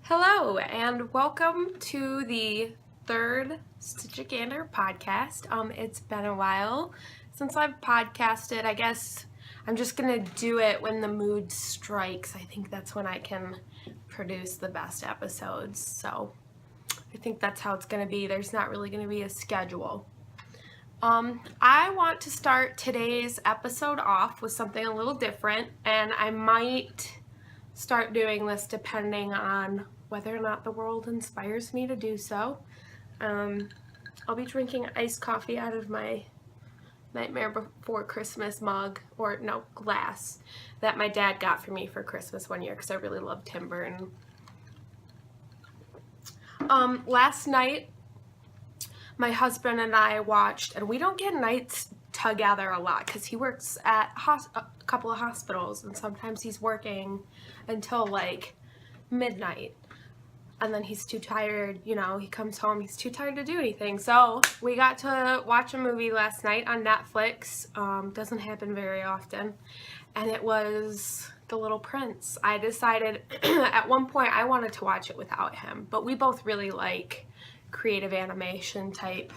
Hello and welcome to the third Stitchigander podcast. It's been a while since I've podcasted. I guess I'm just gonna do it when the mood strikes. I think that's when I can produce the best episodes. So I think that's how it's gonna be. There's not really gonna be a schedule. I want to start today's episode off with something a little different, and I might start doing this depending on whether or not the world inspires me to do so. I'll be drinking iced coffee out of my Nightmare Before Christmas mug, or no, glass, that my dad got for me for Christmas one year because I really love Tim Burton. Last night, my husband and I watched, and we don't get nights together a lot because he works at a couple of hospitals, and sometimes he's working until like midnight, and then he's too tired, he comes home, he's too tired to do anything. So we got to watch a movie last night on Netflix. Doesn't happen very often, and it was The Little Prince. I decided at one point I wanted to watch it without him, but we both really like creative animation type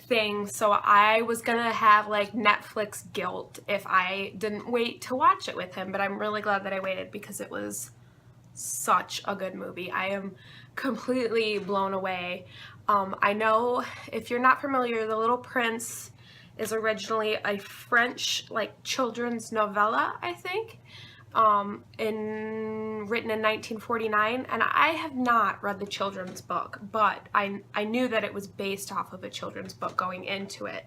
things, so I was gonna have like Netflix guilt if I didn't wait to watch it with him, but I'm really glad that I waited because it was such a good movie. I am completely blown away. I know if you're not familiar, The Little Prince is originally a French like children's novella, I think, written in 1949, and I have not read the children's book, but I knew that it was based off of a children's book going into it.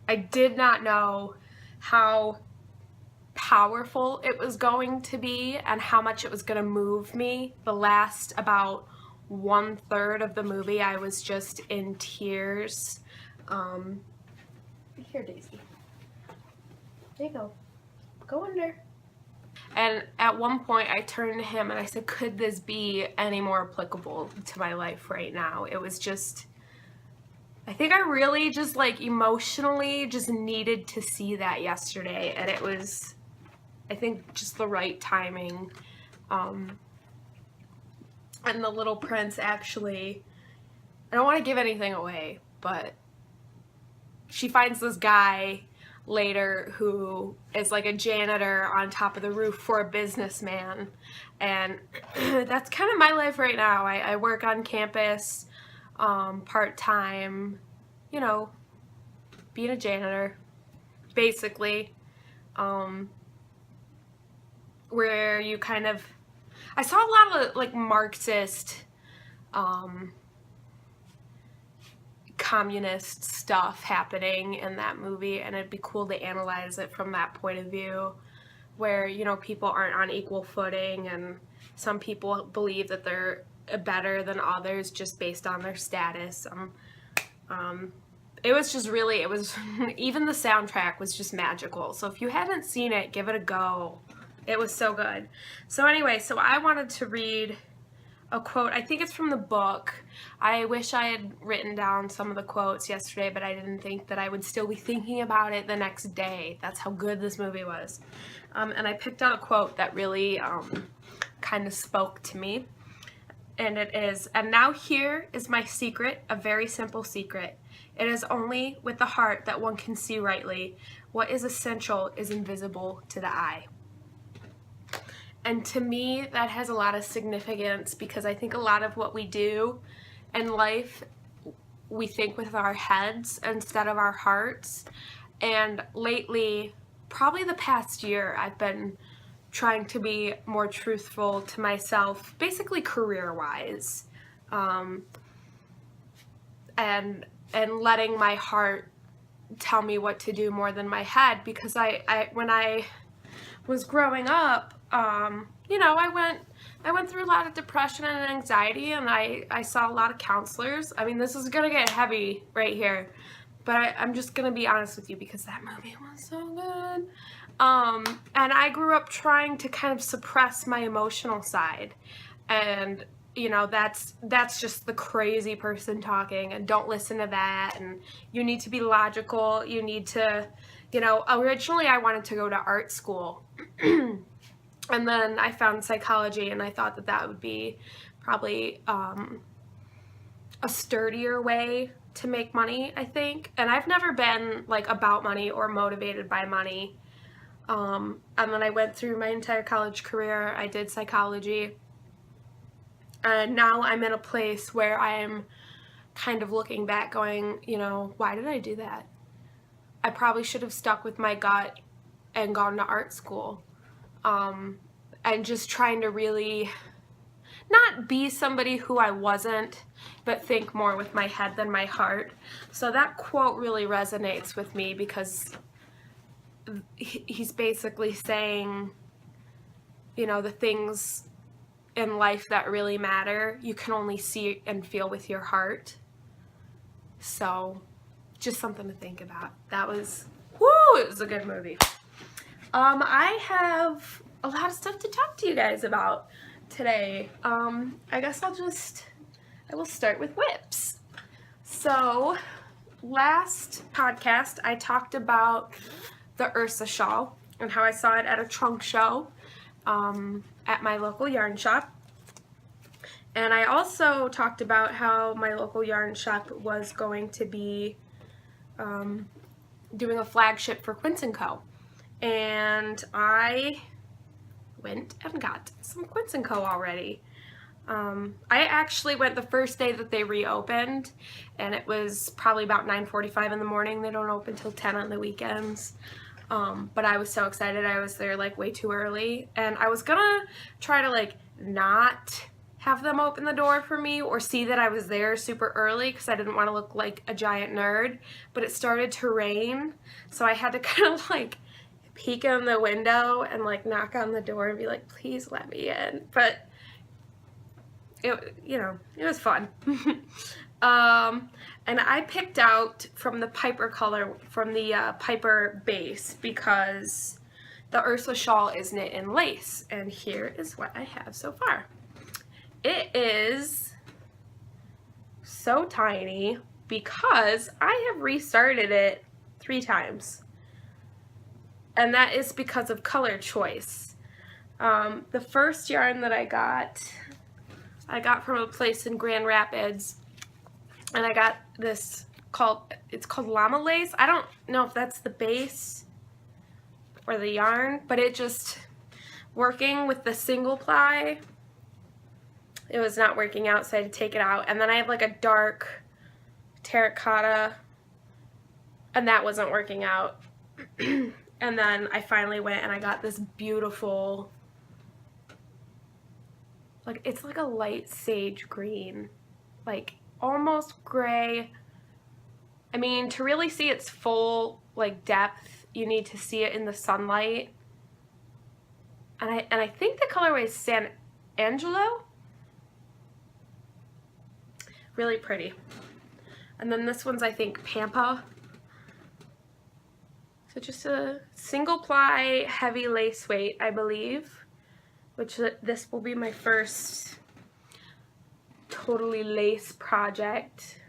I did not know how powerful it was going to be and how much it was going to move me. The last about 1/3 of the movie, I was just in tears. Here, Daisy. There you go. Go under. And at one point I turned to him and I said, could this be any more applicable to my life right now? It was just, I think I really just like emotionally just needed to see that yesterday, and it was, I think, just the right timing. And The Little Prince actually, I don't want to give anything away, but she finds this guy later who is like a janitor on top of the roof for a businessman, and that's kind of my life right now. I work on campus part-time, being a janitor basically, where you kind of, I saw a lot of like Marxist communist stuff happening in that movie, and it'd be cool to analyze it from that point of view, where people aren't on equal footing, and some people believe that they're better than others just based on their status. It was just really, even the soundtrack was just magical. So if you haven't seen it, give it a go. It was so good. So anyway, so I wanted to read a quote. I think it's from the book. I wish I had written down some of the quotes yesterday, but I didn't think that I would still be thinking about it the next day. That's how good this movie was. And I picked out a quote that really kind of spoke to me. And it is, "And now here is my secret, a very simple secret. It is only with the heart that one can see rightly. What is essential is invisible to the eye." And to me, that has a lot of significance, because I think a lot of what we do in life, we think with our heads instead of our hearts. And lately, probably the past year, I've been trying to be more truthful to myself, basically career-wise, and letting my heart tell me what to do more than my head. Because when I was growing up, I went through a lot of depression and anxiety, and I saw a lot of counselors. I mean, this is gonna get heavy right here, but I'm just gonna be honest with you because that movie was so good. And I grew up trying to kind of suppress my emotional side, and that's just the crazy person talking, and don't listen to that, and you need to be logical. You need to, originally I wanted to go to art school And then I found psychology, and I thought that that would be probably a sturdier way to make money, I think. And I've never been like about money or motivated by money. And then I went through my entire college career. I did psychology. And now I'm in a place where I'm kind of looking back going, you know, why did I do that? I probably should have stuck with my gut and gone to art school. And just trying to really not be somebody who I wasn't, but think more with my head than my heart. So that quote really resonates with me, because he's basically saying, you know, the things in life that really matter, you can only see and feel with your heart. So just something to think about. That was, whoo, it was a good movie. I have a lot of stuff to talk to you guys about today. I guess I will start with whips. So last podcast I talked about the Ursa shawl and how I saw it at a trunk show at my local yarn shop. And I also talked about how my local yarn shop was going to be doing a flagship for Quince & Co. And I went and got some Quince & Co. already. I actually went the first day that they reopened, and it was probably about 9:45 in the morning. They don't open till 10 on the weekends. But I was so excited. I was there like way too early, and I was gonna try to like not have them open the door for me or see that I was there super early because I didn't want to look like a giant nerd, but it started to rain, so I had to kind of like peek in the window and like knock on the door and be like, please let me in. But it, you know, it was fun. And I picked out from the Piper color, from the Piper base, because the Ursa shawl is knit in lace, and here is what I have so far. It is so tiny because I have restarted it 3 times. And that is because of color choice. The first yarn that I got from a place in Grand Rapids, and I got this it's called llama lace. I don't know if that's the base or the yarn, but it just, working with the single ply, it was not working out, so I had to take it out. And then I have like a dark terracotta, and that wasn't working out. And then I finally went and I got this beautiful, like, it's like a light sage green, like almost gray. I mean, to really see its full like depth, you need to see it in the sunlight. And I think the colorway is San Angelo. Really pretty. And then this one's, I think, Pampa. So just a single ply heavy lace weight, I believe, which this will be my first totally lace project,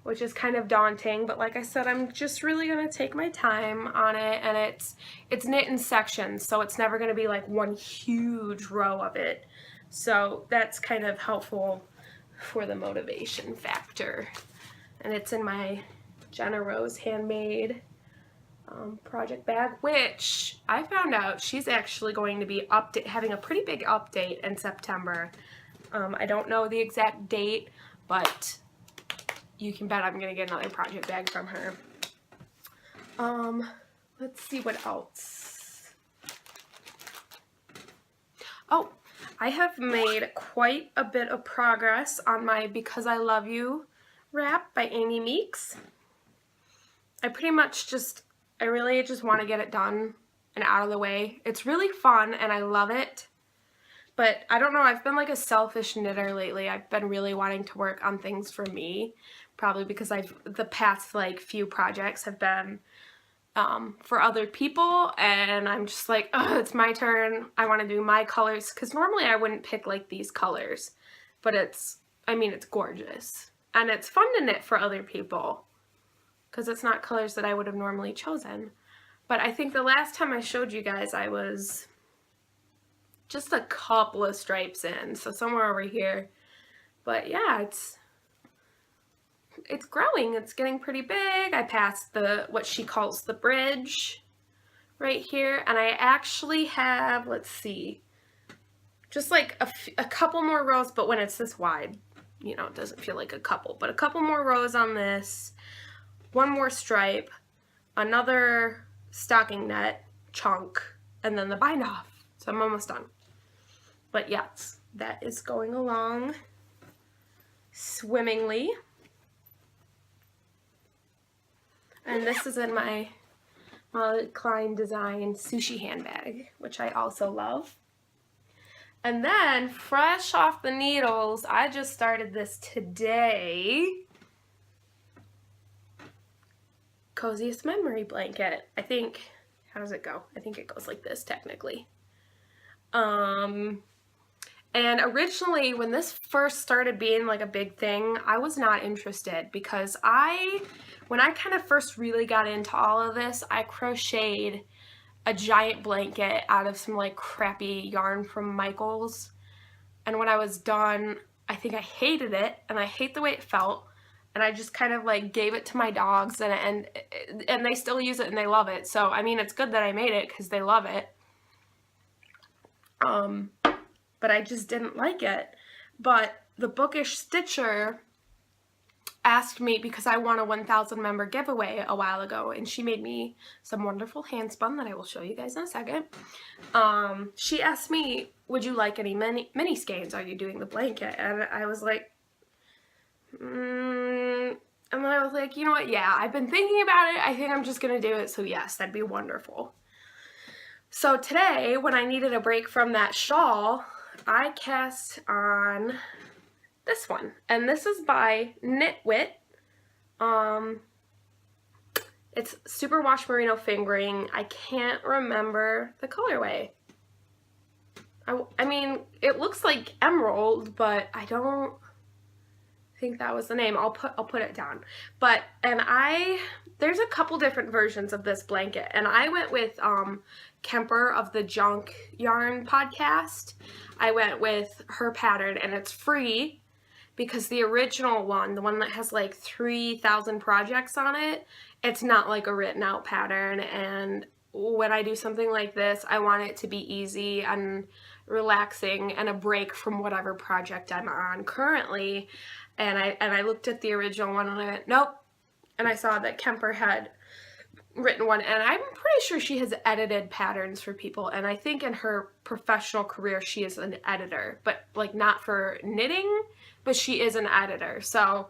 which is kind of daunting, but like I said, I'm just really gonna take my time on it, and it's knit in sections, so it's never gonna be like one huge row of it. So that's kind of helpful for the motivation factor. And it's in my Jenna Rose handmade project bag, which I found out she's actually going to be having a pretty big update in September. I don't know the exact date, but you can bet I'm gonna get another project bag from her. Let's see what else. Oh, I have made quite a bit of progress on my Because I Love You wrap by Amy Meeks. I really just want to get it done and out of the way. It's really fun and I love it, but I don't know, I've been like a selfish knitter lately. I've been really wanting to work on things for me, probably because the past like few projects have been for other people, and I'm just like, oh, it's my turn. I want to do my colors, because normally I wouldn't pick like these colors, but it's gorgeous, and it's fun to knit for other people because it's not colors that I would have normally chosen. But I think the last time I showed you guys, I was just a couple of stripes in, so somewhere over here. But yeah, it's growing. It's getting pretty big. I passed what she calls the bridge right here, and I actually have, let's see, just like a couple more rows, but when it's this wide, you know, it doesn't feel like a couple, but a couple more rows on this, one more stripe, another stocking net chunk, and then the bind off. So I'm almost done. But yes, that is going along swimmingly. And this is in my Klein Design sushi handbag, which I also love. And then, fresh off the needles, I just started this today. Coziest memory blanket. I think, how does it go? I think it goes like this, technically. And originally, when this first started being like a big thing, I was not interested because when I kind of first really got into all of this, I crocheted a giant blanket out of some like crappy yarn from Michaels. And when I was done, I think I hated it, and I hate the way it felt. And I just kind of like gave it to my dogs, and they still use it and they love it. So I mean, it's good that I made it because they love it. But I just didn't like it. But the Bookish Stitcher asked me, because I won a 1,000 member giveaway a while ago, and she made me some wonderful handspun that I will show you guys in a second. She asked me, would you like any mini skeins? Are you doing the blanket? And I was like, and then I was like, you know what, yeah, I've been thinking about it. I think I'm just gonna do it, so yes, that'd be wonderful. So today, when I needed a break from that shawl, I cast on this one, and this is by Knitwit. It's Superwash Merino Fingering. I can't remember the colorway. I mean, it looks like emerald, but I don't think that was the name. I'll put it down. But there's a couple different versions of this blanket, and I went with Kemper of the Junk Yarn podcast. I went with her pattern, and it's free because the original one, the one that has like 3,000 projects on it, it's not like a written out pattern. And when I do something like this, I want it to be easy and relaxing and a break from whatever project I'm on currently. And I looked at the original one and I went, nope. And I saw that Kemper had written one, and I'm pretty sure she has edited patterns for people, and I think in her professional career she is an editor, but like not for knitting, but she is an editor. So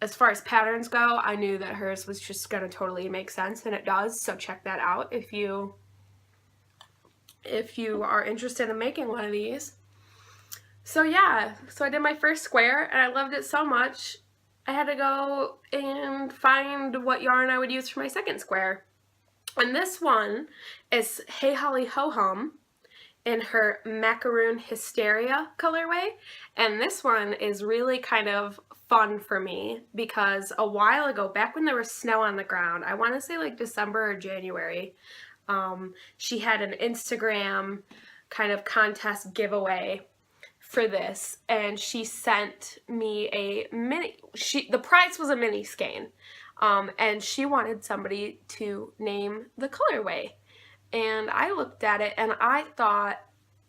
as far as patterns go, I knew that hers was just gonna totally make sense, and it does. So check that out if you are interested in making one of these. So yeah, so I did my first square and I loved it so much I had to go and find what yarn I would use for my second square. And this one is Hey Holly Ho Hum in her Macaroon Hysteria colorway. And this one is really kind of fun for me because a while ago, back when there was snow on the ground, I want to say like December or January, she had an Instagram kind of contest giveaway for this, and she sent me a the prize was a mini skein, and she wanted somebody to name the colorway. And I looked at it and I thought,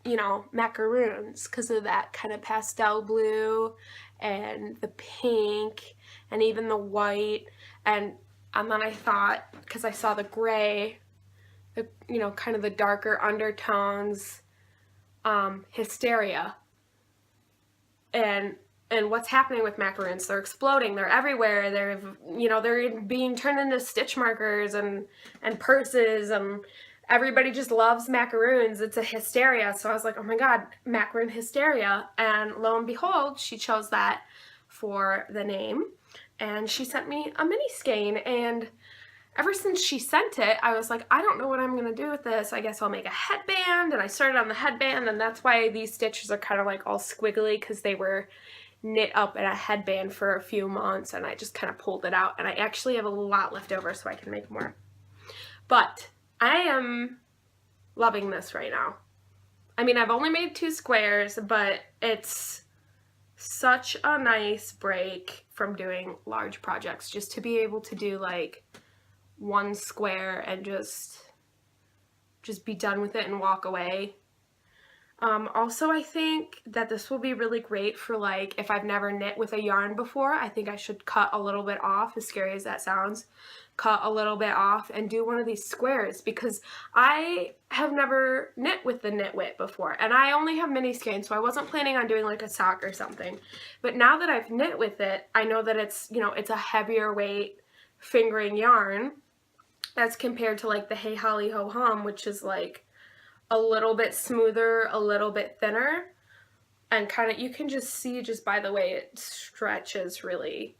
you know, macaroons, because of that kind of pastel blue and the pink and even the white, and then I thought, because I saw the gray, you know, kind of the darker undertones, hysteria. And what's happening with macaroons? They're exploding. They're everywhere. They're being turned into stitch markers and purses, and everybody just loves macaroons. It's a hysteria. So I was like, oh my God, macaroon hysteria. And lo and behold, she chose that for the name, and she sent me a mini skein. And ever since she sent it, I was like, I don't know what I'm going to do with this. I guess I'll make a headband. And I started on the headband, and that's why these stitches are kind of like all squiggly, because they were knit up in a headband for a few months, and I just kind of pulled it out. And I actually have a lot left over so I can make more. But I am loving this right now. I mean, I've only made 2 squares, but it's such a nice break from doing large projects, just to be able to do like 1 square and just be done with it and walk away. Also, I think that this will be really great for like if I've never knit with a yarn before. I think I should cut a little bit off, as scary as that sounds, cut a little bit off and do one of these squares, because I have never knit with the Knit Wit before, and I only have mini skein, so I wasn't planning on doing like a sock or something. But now that I've knit with it, I know that it's, you know, it's a heavier weight fingering yarn as compared to like the Hey Holly Ho Hum, which is like a little bit smoother, a little bit thinner, and kind of, you can just see just by the way it stretches really.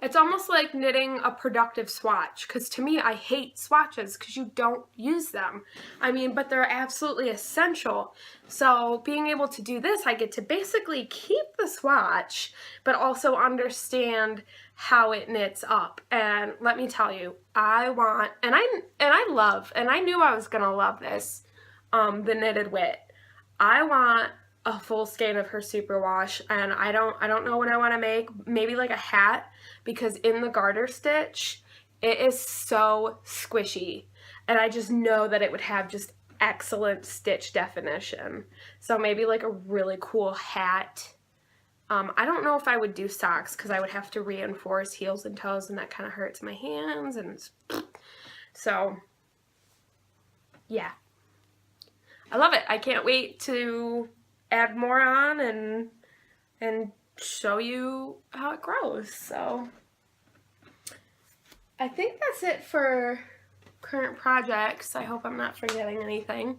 It's almost like knitting a productive swatch, because to me, I hate swatches because you don't use them. I mean, but they're absolutely essential. So being able to do this, I get to basically keep the swatch, but also understand how it knits up. And let me tell you, I want, and I love, and I knew I was gonna love this, the Knitted Wit. I want a full skein of her superwash, and I don't know what I want to make. Maybe like a hat, because in the garter stitch it is so squishy, and I just know that it would have just excellent stitch definition. So maybe like a really cool hat. I don't know if I would do socks, because I would have to reinforce heels and toes, and that kind of hurts my hands, and so yeah, I love it. I can't wait to add more on and show you how it grows. So I think that's it for current projects. I hope I'm not forgetting anything.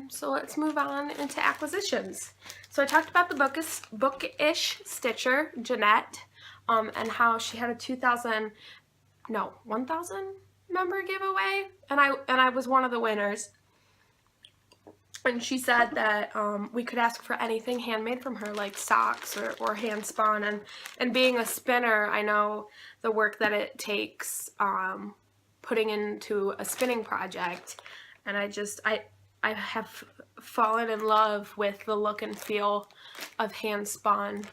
So let's move on into acquisitions. So I talked about the Bookish Stitcher, Jeanette, and how she had a 1,000 member giveaway, and I was one of the winners. And she said that we could ask for anything handmade from her, like socks or hand spun. And being a spinner, I know the work that it takes putting into a spinning project. And I have fallen in love with the look and feel of hand spun.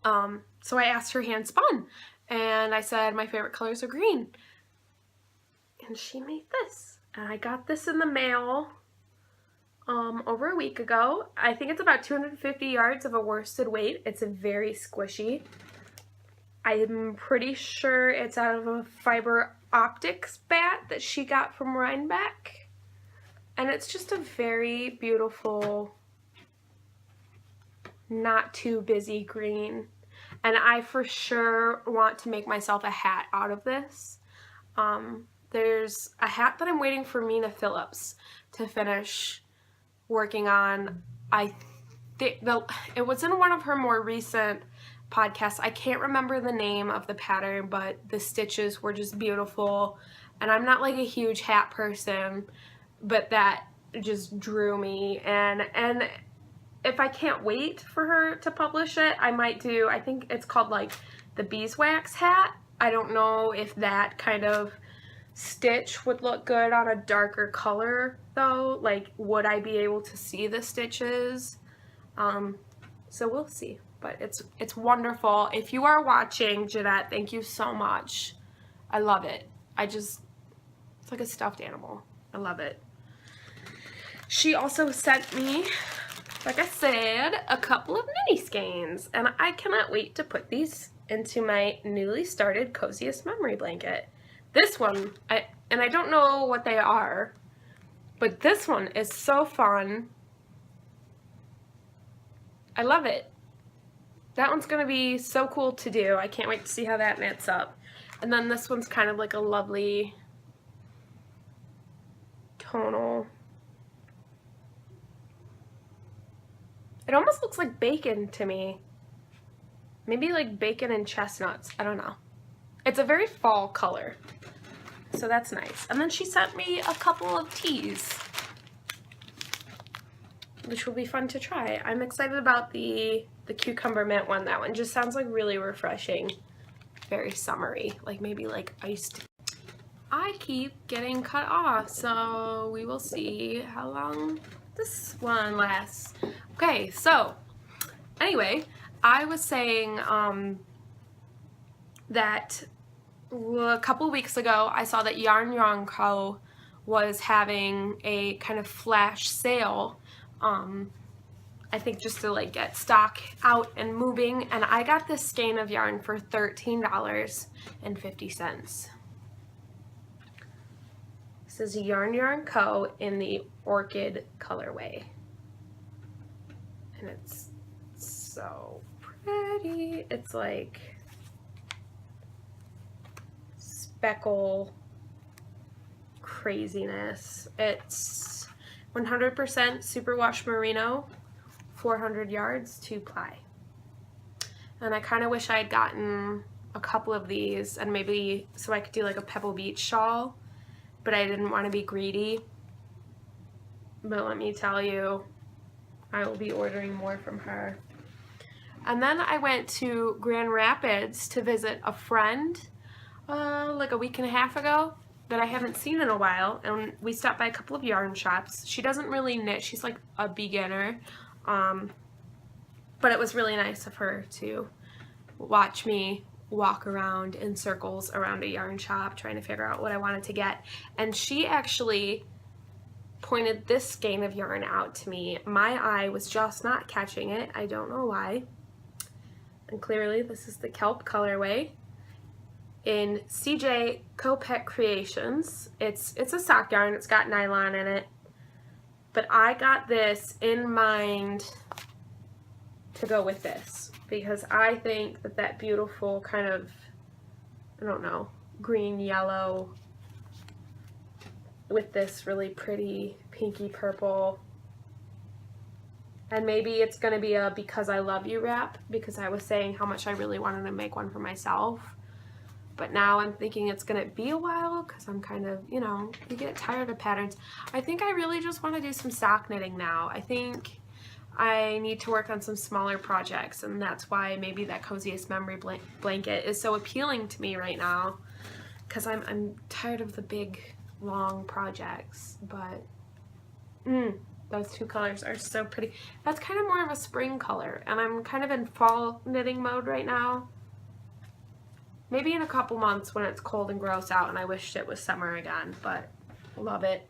So I asked her hand spun, and I said my favorite colors are green. And she made this, and I got this in the mail over a week ago. I think it's about 250 yards of a worsted weight. It's a very squishy. I'm pretty sure it's out of a fiber optics bat that she got from Rhinebeck. And it's just a very beautiful, not too busy green. And I for sure want to make myself a hat out of this. There's a hat that I'm waiting for Mina Phillips to finish working on. I think it was in one of her more recent podcasts. I can't remember the name of the pattern, but the stitches were just beautiful. And I'm not like a huge hat person, but that just drew me. And if I can't wait for her to publish it, I might do, I think it's called like the beeswax hat. I don't know if that kind of stitch would look good on a darker color though. Like, would I be able to see the stitches? So we'll see. But it's wonderful. If you are watching, Jeanette, thank you so much. I love it. It's like a stuffed animal. I love it. She also sent me, like I said, a couple of mini skeins, and I cannot wait to put these into my newly started Coziest memory blanket. This one, I don't know what they are, but this one is so fun. I love it. That one's gonna be so cool to do. I can't wait to see how that knits up. And then this one's kind of like a lovely tonal. It almost looks like bacon to me. Maybe like bacon and chestnuts. I don't know. It's a very fall color. So that's nice. And then she sent me a couple of teas, which will be fun to try. I'm excited about the cucumber mint one. That one just sounds like really refreshing. Very summery. Like maybe like iced. I keep getting cut off, so we will see how long this one last. Okay, so anyway, I was saying that a couple weeks ago I saw that Yarn Co. was having a kind of flash sale, I think just to like get stock out and moving, and I got this skein of yarn for $13.50. This is Yarn Co. in the Orchid colorway, and it's so pretty. It's like speckle craziness. It's 100% superwash merino, 400 yards, 2-ply. And I kind of wish I had gotten a couple of these, and maybe so I could do like a Pebble Beach shawl, but I didn't want to be greedy. But let me tell you, I will be ordering more from her. And then I went to Grand Rapids to visit a friend like a week and a half ago that I haven't seen in a while, and we stopped by a couple of yarn shops. She doesn't really knit, she's like a beginner, but it was really nice of her to watch me walk around in circles around a yarn shop trying to figure out what I wanted to get. And she actually pointed this skein of yarn out to me. My eye was just not catching it. I don't know why. And clearly this is the Kelp colorway in CJ Copet Creations. It's a sock yarn. It's got nylon in it. But I got this in mind to go with this because I think that that beautiful kind of, I don't know, green yellow with this really pretty pinky purple, and maybe it's going to be a Because I Love You wrap, because I was saying how much I really wanted to make one for myself, but now I'm thinking it's going to be a while because I'm kind of, you know, you get tired of patterns. I think I really just want to do some sock knitting now. I think I need to work on some smaller projects, and that's why maybe that Coziest memory blanket is so appealing to me right now, because I'm tired of the big long projects. But those two colors are so pretty. That's kind of more of a spring color, and I'm kind of in fall knitting mode right now. Maybe in a couple months when it's cold and gross out and I wished it was summer again, but love it.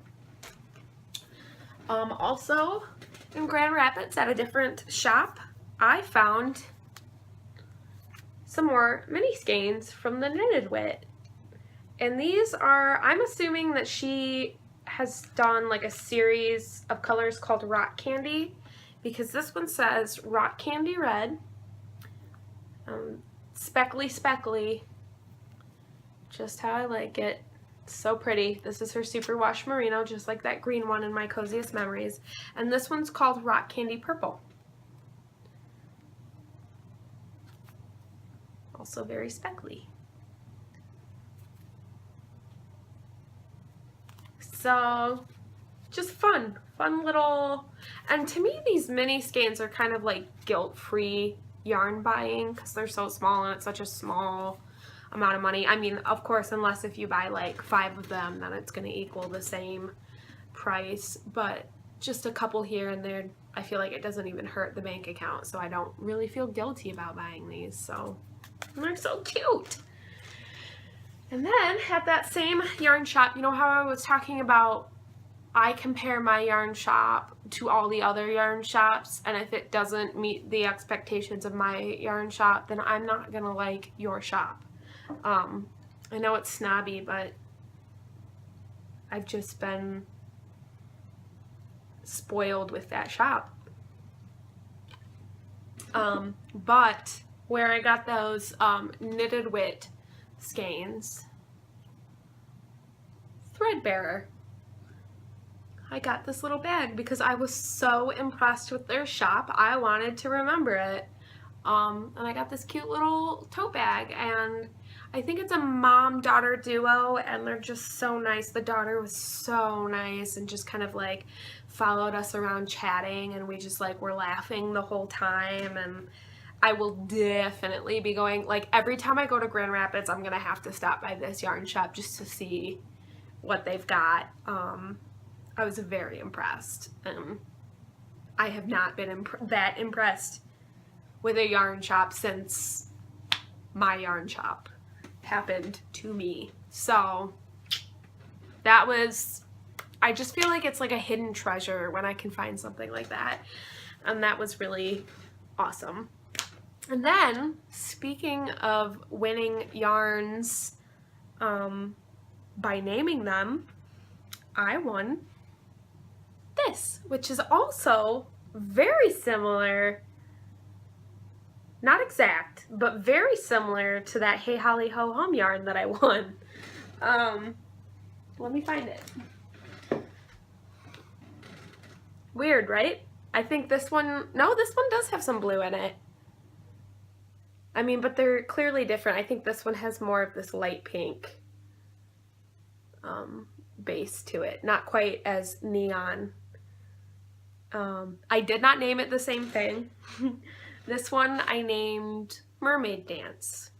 Also in Grand Rapids at a different shop, I found some more mini skeins from the Knitted Wit. And these are, I'm assuming that she has done like a series of colors called Rock Candy, because this one says Rock Candy Red, speckly speckly, just how I like it. So pretty. This is her superwash merino, just like that green one in my Coziest Memories. And this one's called Rock Candy Purple. Also very speckly. So just fun little, and to me these mini skeins are kind of like guilt-free yarn buying because they're so small and it's such a small amount of money. I mean, of course, unless if you buy like 5 of them, then it's going to equal the same price, but just a couple here and there, I feel like it doesn't even hurt the bank account, so I don't really feel guilty about buying these. So they're so cute. And then at that same yarn shop, you know how I was talking about I compare my yarn shop to all the other yarn shops, and if it doesn't meet the expectations of my yarn shop, then I'm not gonna like your shop. I know it's snobby, but I've just been spoiled with that shop. But where I got those Knitted Wit skeins, Threadbare, I got this little bag because I was so impressed with their shop. I wanted to remember it. And I got this cute little tote bag, and I think it's a mom-daughter duo, and they're just so nice. The daughter was so nice and just kind of like followed us around chatting, and we just like were laughing the whole time. And I will definitely be going, like every time I go to Grand Rapids, I'm gonna have to stop by this yarn shop just to see what they've got. I was very impressed. I have not been that impressed with a yarn shop since my yarn shop happened to me. So that was, I just feel like it's like a hidden treasure when I can find something like that. And that was really awesome. And then, speaking of winning yarns by naming them, I won this, which is also very similar, not exact, but very similar to that Hey Holly Ho Hum yarn that I won. Let me find it. Weird, right? I think this one, no, this one does have some blue in it. I mean, but they're clearly different. I think this one has more of this light pink base to it. Not quite as neon. I did not name it the same thing. This one I named Mermaid Dance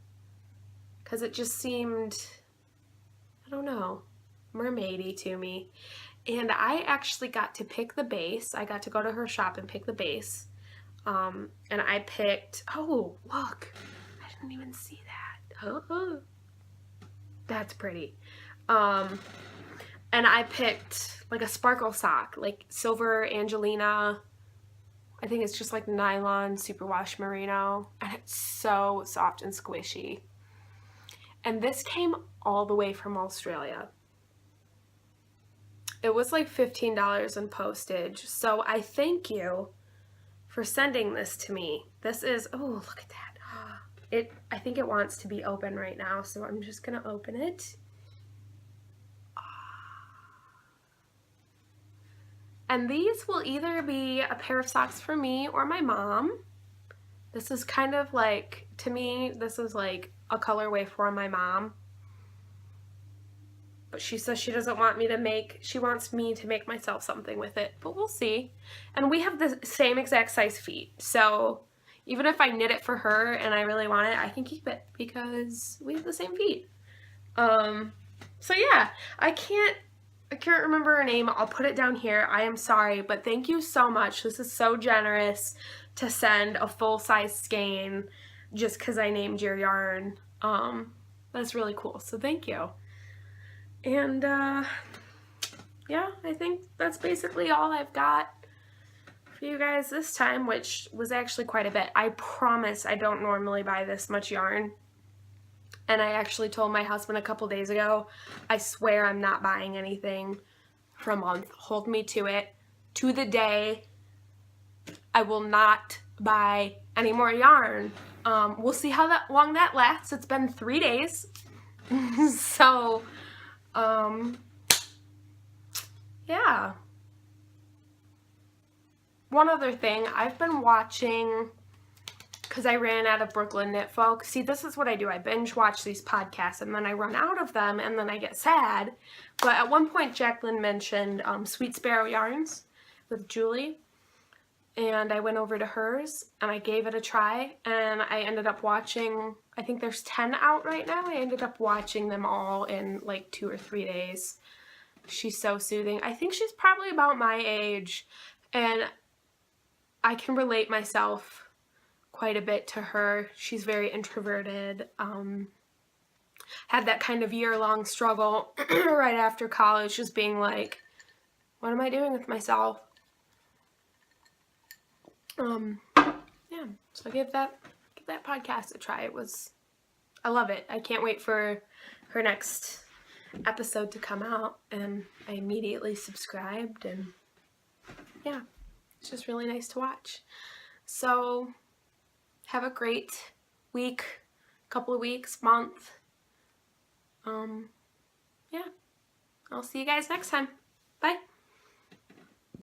because it just seemed, I don't know, mermaidy to me. And I actually got to pick the base. I got to go to her shop and pick the base. And I picked, oh, look, I didn't even see that. Oh, that's pretty. And I picked like a sparkle sock, like Silver Angelina. I think it's just like nylon superwash merino, and it's so soft and squishy. And this came all the way from Australia. It was like $15 in postage, so I thank you for sending this to me. This is, oh, look at that. I think it wants to be open right now, so I'm just gonna open it. And these will either be a pair of socks for me or my mom. This is kind of like, to me, this is like a colorway for my mom. But she says she doesn't want me to make, she wants me to make myself something with it, but we'll see. And we have the same exact size feet, so even if I knit it for her and I really want it, I can keep it because we have the same feet. So yeah, I can't remember her name. I'll put it down here. I am sorry, but thank you so much. This is so generous to send a full-size skein just because I named your yarn. That's really cool, so thank you. And yeah, I think that's basically all I've got for you guys this time, which was actually quite a bit. I promise I don't normally buy this much yarn. And I actually told my husband a couple days ago, I swear I'm not buying anything for a month. Hold me to it. To the day, I will not buy any more yarn. We'll see how long that lasts. It's been 3 days. So, yeah. One other thing, I've been watching, because I ran out of Brooklyn Knit Folk. See, this is what I do. I binge watch these podcasts, and then I run out of them, and then I get sad. But at one point, Jacqueline mentioned Sweet Sparrow Yarns with Julie, and I went over to hers, and I gave it a try, and I ended up watching, I think there's 10 out right now. I ended up watching them all in like 2 or 3 days. She's so soothing. I think she's probably about my age, and I can relate myself quite a bit to her. She's very introverted, had that kind of year-long struggle right after college, just being like, what am I doing with myself? Yeah, so give that podcast a try. I love it. I can't wait for her next episode to come out, and I immediately subscribed, and yeah, it's just really nice to watch. So have a great week, couple of weeks, month. Yeah, I'll see you guys next time. Bye.